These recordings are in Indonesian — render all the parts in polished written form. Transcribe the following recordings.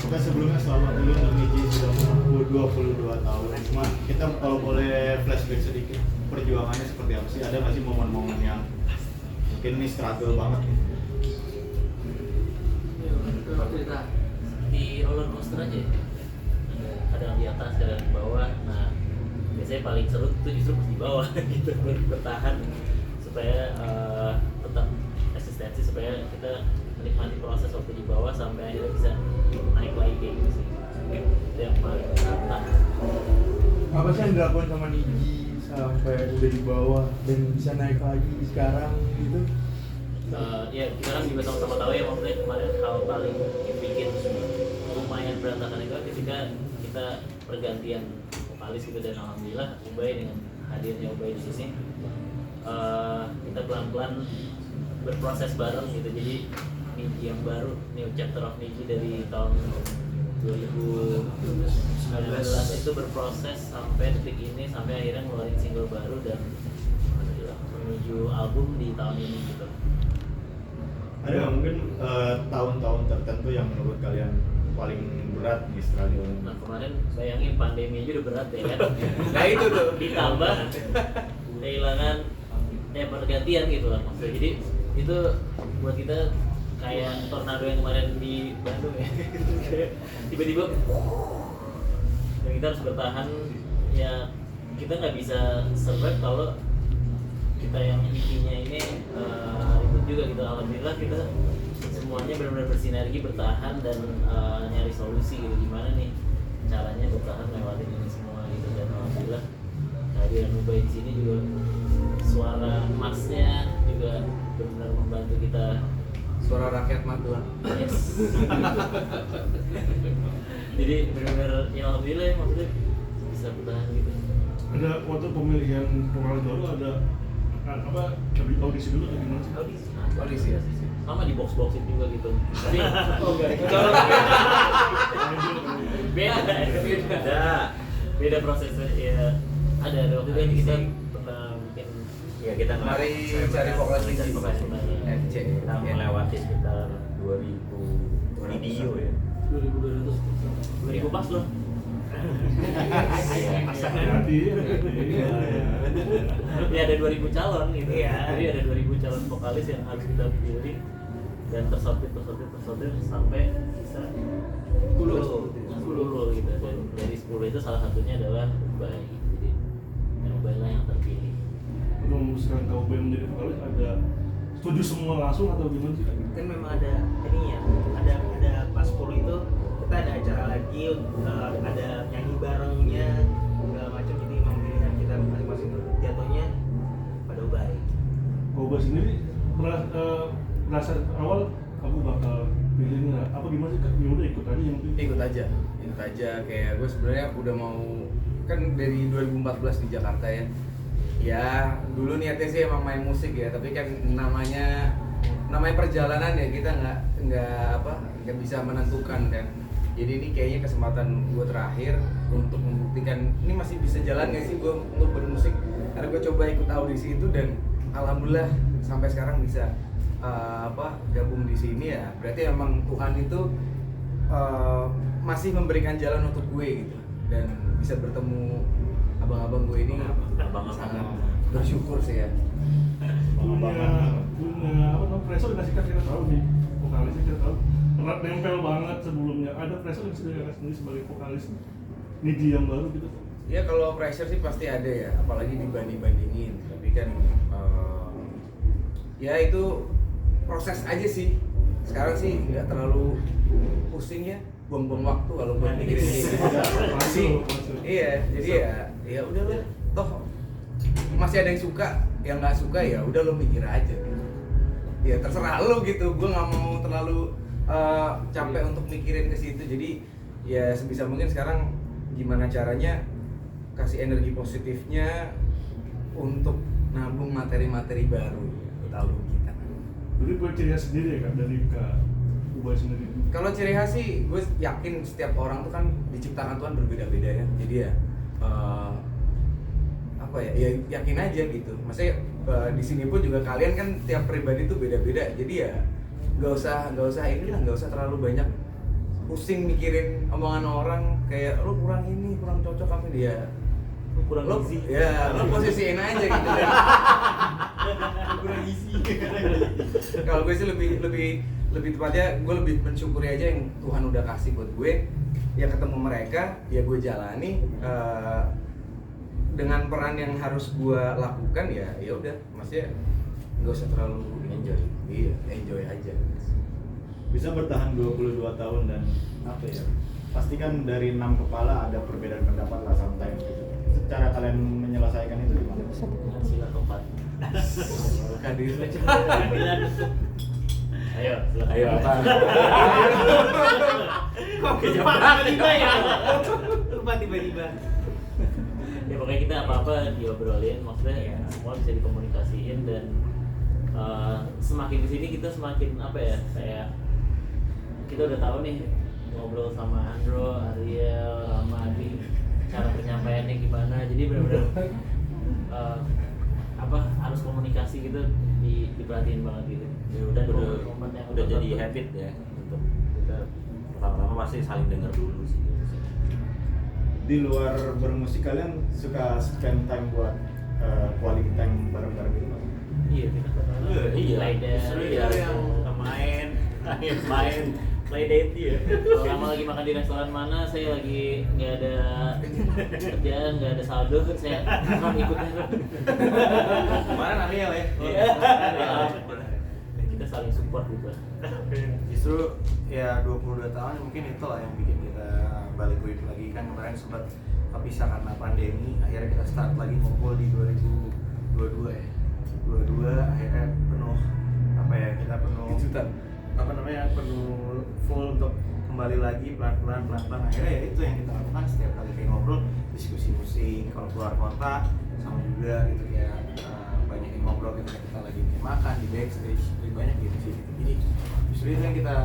Kita sebelumnya selamat dulu untuk Niji sudah mengaku 22 tahun. Cuma kita kalau boleh flashback sedikit perjuangannya seperti apa sih? Ada nggak sih momen-momen yang mungkin ini struggle banget nih? Waktu kita di roller coaster aja ya. Kadang di atas, kadang di bawah. Nah, biasanya paling seru itu justru pas di bawah gitu, bertahan supaya tetap eksistensi, supaya kita menikmati proses waktu di bawah sampai akhirnya bisa naik lagi kayak gitu sih. Itu yang paling menantang. Apa sih yang dilakukan sama Niji sampai udah di bawah dan bisa naik lagi sekarang gitu? Ya kita kan juga sama-sama tahu ya, maksudnya kemarin hal paling yang bikin lumayan berantakan itu ketika kita pergantian vokalis gitu, dan alhamdulillah Ubay dengan hadirnya Ubay di sini kita pelan-pelan berproses bareng gitu. Jadi Niji yang baru, new chapter of Niji dari tahun 2019 itu berproses sampai detik ini, sampai akhirnya ngeluarin single baru dan alhamdulillah menuju album di tahun ini gitu. Ada nggak mungkin tahun-tahun tertentu yang menurut kalian paling berat nih setelah di Nah kemarin bayangin pandemi aja udah berat ya kan. Nah itu tuh Ditambah kehilangan pergantian gitu lah maksudnya. Jadi itu buat kita kayak tornado yang kemarin di Bandung ya. Tiba-tiba dan kita harus bertahan ya. Kita nggak bisa survive kalau kita yang intinya ini ikut juga gitu. Alhamdulillah kita semuanya benar-benar bersinergi, bertahan dan nyari solusi gitu, gimana nih caranya bertahan lewatin ini semua gitu. Dan alhamdulillah kehadiran Ubay di sini juga, suara emasnya juga benar-benar membantu kita. suara rakyat Matua. Yes. Jadi benar-benar ya alhamdulillah ya, maksudnya bisa bertahan gitu. Ada waktu pemilihan vokalis baru ada apa audisi dulu atau gimana sih? Audisi ya. Sama di box-boxin juga gitu. Tapi beda prosesnya ya. Ada waktu itu kan kita pernah mungkin Ya kita Mari cari vokalis cari Niji. vokalis Niji. FC. Kita melewati sekitar 2000 video ya. 2000 pas loh. Hati-hati. Ya ada 2000 calon gitu. Iya. Jadi ada 2000 calon vokalis yang harus kita pilih dan tersortir sampai bisa 10 gitu. Dan dari 10 itu salah satunya adalah Ubay. Jadi Ubay lah yang terpilih. Untuk memutuskan kau menjadi vokalis ada setuju semua langsung atau gimana sih? Kan memang ada ininya, ada pas 10 itu kita ada acara lagi, ada nyanyi barengnya segala macam. Jadi memang pilihan kita masing-masing jatuhnya pada Ubay. Kau sendiri merasa awal aku bakal pilih ini apa gimana sih? Ya udah ikut aja yang penting. Ikut aja kayak gue sebenarnya udah mau, kan dari 2014 di Jakarta ya. Ya dulu niatnya sih emang main musik ya, tapi kan namanya perjalanan ya, kita nggak bisa menentukan kan. Jadi ini kayaknya kesempatan gue terakhir untuk membuktikan ini masih bisa jalan nggak sih gue untuk bermusik. Karena gue coba ikut audisi itu dan alhamdulillah sampai sekarang bisa gabung di sini ya. Berarti emang Tuhan itu masih memberikan jalan untuk gue gitu, dan bisa bertemu abang-abang gue ini sangat bersyukur sih ya. punya apa namanya pressure nggak sih, kan kita tahu nih vokalisnya, kita tahu erat nempel banget sebelumnya. Ada pressure yang sudah sendiri sebagai vokalis Niji yang baru gitu? Ya kalau pressure sih pasti ada ya, apalagi dibanding-bandingin. Tapi kan ya itu proses aja sih. Sekarang sih nggak terlalu pusing ya, buang-buang waktu kalau buat mikirin gitu. Masuk. Iya, jadi ya udahlah, toh masih ada yang suka, yang nggak suka ya udah lo mikir aja. Ya terserah lo gitu, gue nggak mau terlalu capek untuk mikirin ke situ. Jadi ya sebisa mungkin sekarang gimana caranya kasih energi positifnya untuk nabung materi-materi baru buat album kita. Jadi punya ciri khas sendiri ya kan dari Kak Ubay sendiri? Kalau ciri khas sih, gue yakin setiap orang tuh kan diciptakan Tuhan berbeda-beda ya. Jadi ya ya yakin aja gitu. Maksudnya di sini pun juga kalian kan tiap pribadi tuh beda-beda. Jadi ya nggak usah terlalu banyak pusing mikirin omongan orang kayak lu kurang ini, kurang cocok apa dia. kurang Lu gizi. ya, lu posisiin aja gitu. Kurang gizi. Kalau gue sih lebih tepatnya gue lebih mensyukuri aja yang Tuhan udah kasih buat gue. Ya ketemu mereka, ya gue jalani dengan peran yang harus gue lakukan ya udah, maksudnya nggak usah terlalu Enjoy. Iya, enjoy aja. Bisa bertahan 22 tahun dan apa ya, pasti kan dari 6 kepala ada perbedaan pendapat lah sometimes gitu. Cara kalian menyelesaikan itu gimana? Dengan sila keempat. Kadir. Ayo, silakan. Ayo apa? Kok tiba-tiba ya? Lupa tiba-tiba. Ya pokoknya kita apa-apa diobrolin, maksudnya semua bisa dikomunikasiin dan semakin kesini kita semakin apa ya, kayak kita udah tahu nih ngobrol sama Andro, Ariel, Ramadi, cara penyampaiannya gimana, jadi benar-benar harus komunikasi gitu diperhatiin banget gitu. Ya udah momen yang udah jadi tertentu. habit ya untuk kita pertama-tama pasti saling dengar dulu sih. Di luar bermusik kalian suka spend time buat quality time bareng-bareng gitu Mas? Iya, kita pertama Iya, play date, justru ya yang main play date ya. kalau Rama lagi makan di restoran mana, saya lagi nggak ada kerjaan, nggak ada saldo, saya ikutnya. Kemarin Ariel ya. Iya. Kita saling support gitu. Justru ya 22 tahun mungkin itu lah yang bikin kita balik lagi. Kan kemarin sempat kepisah karena pandemi, akhirnya kita start lagi ngumpul di 2022 ya. 22 akhirnya penuh kita penuh penuh full untuk kembali lagi pelan-pelan akhirnya ya itu yang kita lakukan setiap kali kayak ngobrol, diskusi musik, kalau keluar kota sama juga gitu ya, banyak yang ngobrol ketika kita lagi makan di backstage, lebih banyak gitu sih. Jadi justru itu yang kita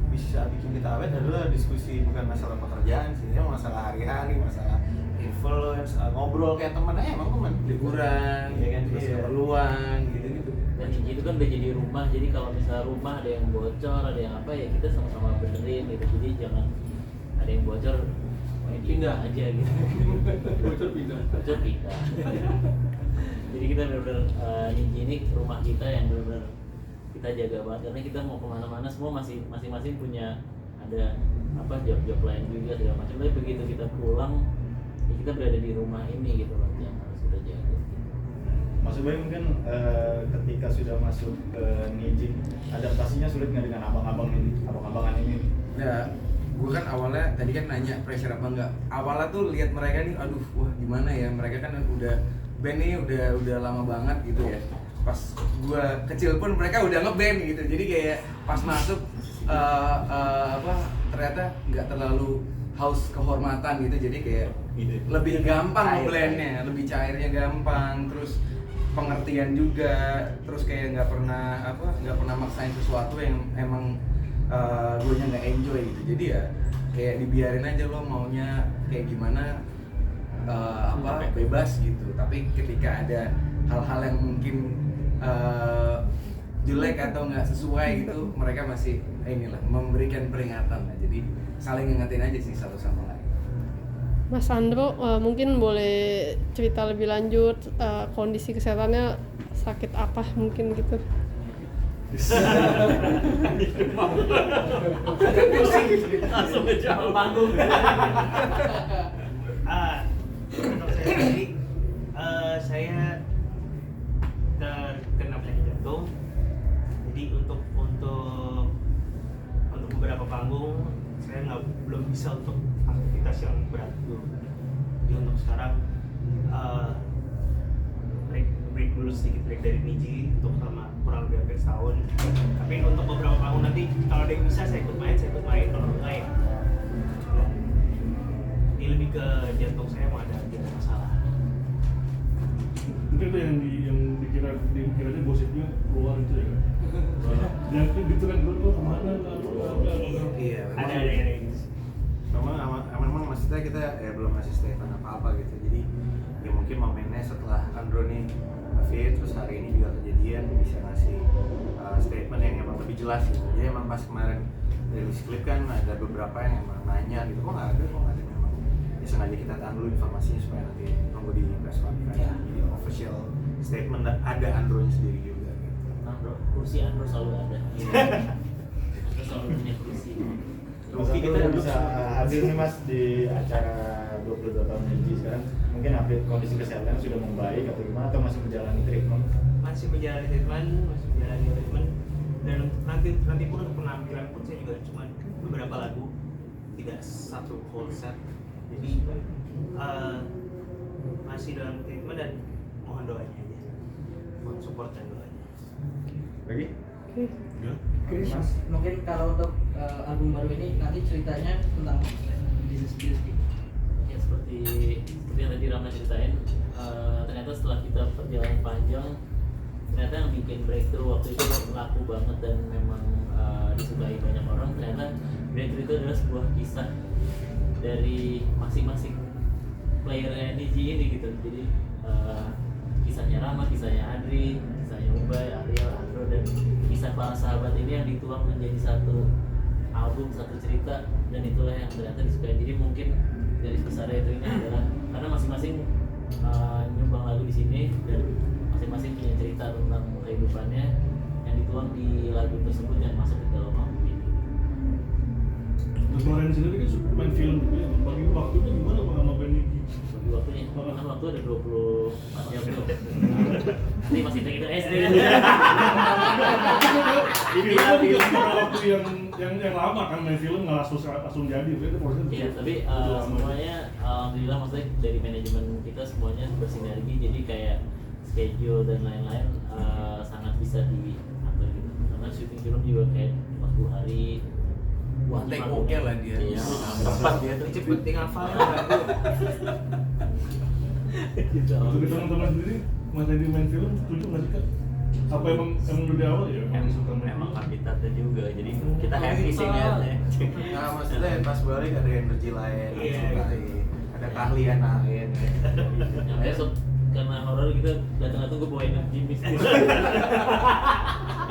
bisa bikin kita awet adalah diskusi, bukan masalah pekerjaan sih, ini masalah hari-hari, masalah influence, ngobrol kayak teman aja, emang teman Liburan, ya kan, terus iya. keperluan gitu. Dan itu kan udah jadi rumah, jadi kalau misalnya rumah ada yang bocor, ada yang apa ya kita sama-sama benerin gitu. Jadi jangan ada yang bocor, pindah aja gitu. Bocor pindah. Jadi kita benar-benar ini rumah kita yang benar-benar kita jaga banget, karena kita mau kemana-mana semua masing-masing punya ada job lain juga segala macam. Tapi begitu kita pulang, ya kita berada di rumah ini gitu loh, yang harus kita jaga. Mas Ubay mungkin ketika sudah masuk ke Nijing, adaptasinya sulit nggak dengan abang-abangan ini? Ya, gue kan awalnya tadi kan nanya pressure apa enggak. Awalnya tuh lihat mereka nih, aduh, wah gimana ya, mereka kan udah band nih udah lama banget gitu ya. Pas gue kecil pun mereka udah ngeband gitu, jadi kayak pas masuk ternyata nggak terlalu haus kehormatan gitu, jadi kayak lebih gampang blendnya, lebih cairnya gampang, terus pengertian juga, terus kayak nggak pernah maksain sesuatu yang emang gue nya nggak enjoy gitu. Jadi ya kayak dibiarin aja, lo maunya kayak gimana bebas gitu. Tapi ketika ada hal-hal yang mungkin jelek atau nggak sesuai gitu, mereka masih memberikan peringatan lah. Jadi saling ngingetin aja sih satu sama lain. Mas Andro, mungkin boleh cerita lebih lanjut kondisi kesehatannya sakit apa mungkin gitu? Langsung ngejawab panggung. Untuk saya sendiri, saya terkena penyakit jantung. Jadi untuk beberapa panggung saya belum bisa untuk aktivitas yang berat dulu. Jadi untuk sekarang break dulu sedikit, break dari Niji untuk selama kurang lebih hampir setahun. Tapi untuk beberapa panggung nanti kalau ada yang bisa saya ikut main, kalau enggak ya. Ini lebih ke jantung saya mau ada masalah. Mungkin itu yang dikiranya gosipnya keluar itu ya kan. Yang gitu kan dulu kemana Iya, Ada. memang maksudnya kita ya belum ngasih statement apa-apa gitu. Jadi ya mungkin momennya setelah Andro nih fit, terus hari ini juga kejadian bisa ngasih statement yang emang lebih jelas gitu. Jadi emang pas kemarin rilis klip kan ada beberapa yang emang nanya gitu, kok nggak ada memang ya sengaja kita tahan dulu informasinya supaya nanti nunggu di press conference jadi official statement ada Andronya sendiri juga gitu. Andro, kursi Andro selalu ada. Andro selalu punya kursi. Mungkin kita bisa hadir nih Mas di acara 22 tahun Niji sekarang. Mungkin update kondisi kesehatan sudah membaik atau gimana, atau masih menjalani treatment? Masih menjalani treatment dan nanti pun untuk penampilan pun saya juga cuma beberapa lagu, tidak satu full set. Jadi masih dalam treatment dan mohon doanya aja, mohon support dan doanya. Lagi? Oke. Mas, mungkin kalau untuk album baru ini nanti ceritanya tentang bisnis gitu. Ya seperti yang tadi Rama ceritain, ternyata setelah kita perjalanan panjang, ternyata yang bikin breakthrough waktu itu laku banget dan memang disukai banyak orang. Ternyata breakthrough itu adalah sebuah kisah dari masing-masing player Niji ini gitu. Jadi kisahnya Rama, kisahnya Adri, kisahnya Ubay, Ariel, Andro, dan kisah para sahabat ini yang dituang menjadi satu album, satu cerita, dan itulah yang ternyata disukai. Jadi mungkin dari besarnya itu ini adalah karena masing-masing nyumbang lagu di sini dan masing-masing punya cerita tentang kehidupannya yang dituang di lagu tersebut yang masuk ke dalam album ini. Kemarin sendiri kan suka main film gitu ya, bagi waktunya gimana Bang sama band Niji? Bagi waktunya, kan waktu ada 24 jam tuh. Nanti masih kita SD kan. Kita juga punya waktu yang lama kan main film nggak langsung jadi, itu prosesnya. Iya, tapi semuanya alhamdulillah maksudnya dari manajemen kita semuanya bersinergi, jadi kayak schedule dan lain-lain sangat bisa diatur gitu. Karena syuting film juga kayak 40 hari. Wah, take oke lah dia. Iya. Tepat dia tuh. Cepet tinggal file. Gitu. Untuk teman-teman sendiri, Mas Edi main film, setuju nggak sih Kak? Apa emang dari awal ya emang suka main Emang film? habitatnya juga, jadi kita happy sih ngeliatnya. Nah maksudnya pas balik ada energi lain, Iya, sukai, ada keahlian lain. Yang besok karena horor kita datang-datang gue bawa energi mistis.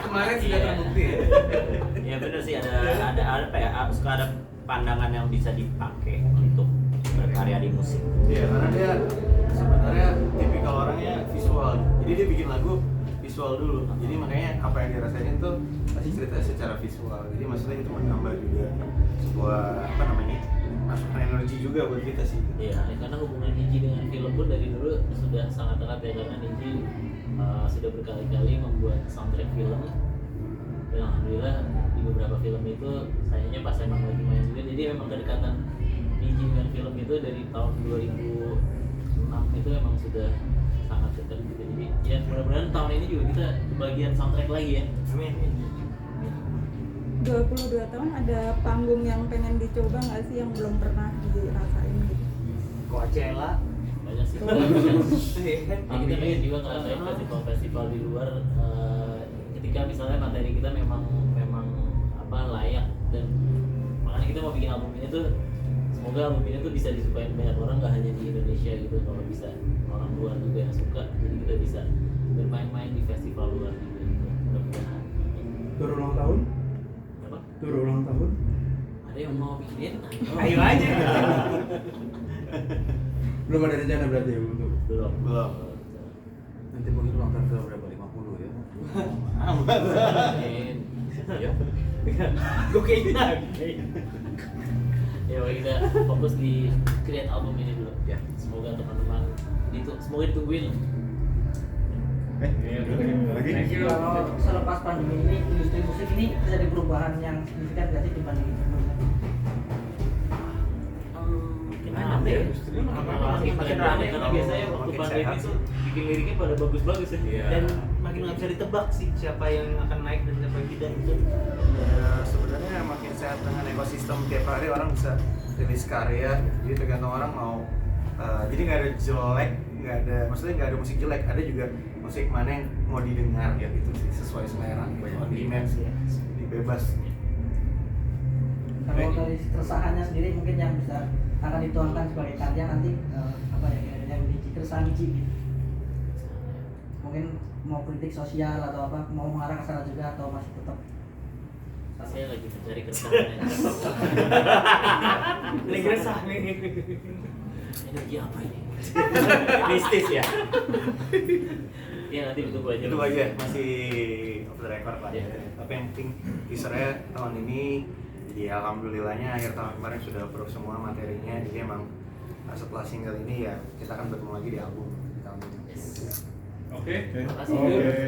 Kemarin sudah terbukti ya. Ya bener sih, ada apa ya, suka ada pandangan yang bisa dipakai untuk berkarya di musik. Iya, karena dia sebenarnya tipikal orangnya visual. Jadi dia bikin lagu visual dulu. Jadi makanya apa yang dirasain tuh pasti cerita secara visual. Jadi maksudnya itu menambah juga sebuah apa namanya? Masukan energi juga buat kita sih. Iya, karena hubungan Niji dengan film pun dari dulu sudah sangat erat ya, karena Niji sudah berkali-kali membuat soundtrack film. Dan alhamdulillah di beberapa film itu sayangnya pas emang lagi main juga, jadi memang kedekatan Niji dengan film itu dari tahun 2006 itu emang sudah sangat dekat gitu. Jadi ya mudah-mudahan tahun ini juga kita bagian soundtrack lagi ya. Amin. 22 tahun ada panggung yang pengen dicoba nggak sih yang belum pernah dirasain gitu? Coachella. Banyak sih. Nah, kita pengen juga ngerasain festival-festival di luar ketika misalnya materi kita memang apa layak, dan makanya kita mau bikin album ini tuh semoga album ini tuh bisa disukai banyak orang, nggak hanya di Indonesia gitu, kalau bisa orang luar juga yang suka, jadi kita bisa bermain-main di festival luar juga gitu. Mudah-mudahan. Tur ulang tahun? Apa? Tur ulang tahun? Ada yang mau bikinin? Ayo aja. Belum ada rencana berarti ya untuk Belum. Nanti mungkin ulang tahun ke berapa? 50 ya. Amin. Iya. Gue kayaknya. Ya kita fokus di create album ini dulu. Ya. Semoga teman-teman semoga ditungguin. Lagi? Kalau selepas pandemi ini industri musik ini terjadi perubahan yang signifikan nggak sih dibanding sebelumnya? Mungkin Ada ada ya. ya. Makin rame karena biasanya waktu makin pandemi sehat tuh bikin liriknya pada bagus-bagus ya. Iya. Dan makin nggak bisa ditebak sih siapa yang akan naik dan siapa yang tidak gitu. Ya, sebenarnya makin sehat dengan ekosistem tiap hari orang bisa rilis karya, jadi tergantung orang mau jadi nggak ada jelek, maksudnya nggak ada musik jelek, ada juga musik mana yang mau didengar ya gitu sih, sesuai selera gitu. On demand sih, jadi bebas. Kalau dari keresahannya sendiri mungkin yang bisa akan dituangkan sebagai karya nanti apa ya yang keresahan Niji gitu. Mungkin mau kritik sosial atau apa, mau mengarah ke sana juga atau masih tetap Saya lagi mencari keresahan. Lagi resah nih. Energi apa ini? Mistis ya. Ya nanti ditunggu aja. Itu aja masih off the record lah. Iya. Tapi yang penting teasernya tahun ini, jadi alhamdulillahnya akhir tahun kemarin sudah approve semua materinya. Jadi emang setelah single ini ya kita akan bertemu lagi di album di tahun ini. Yes. Oke. Terima kasih.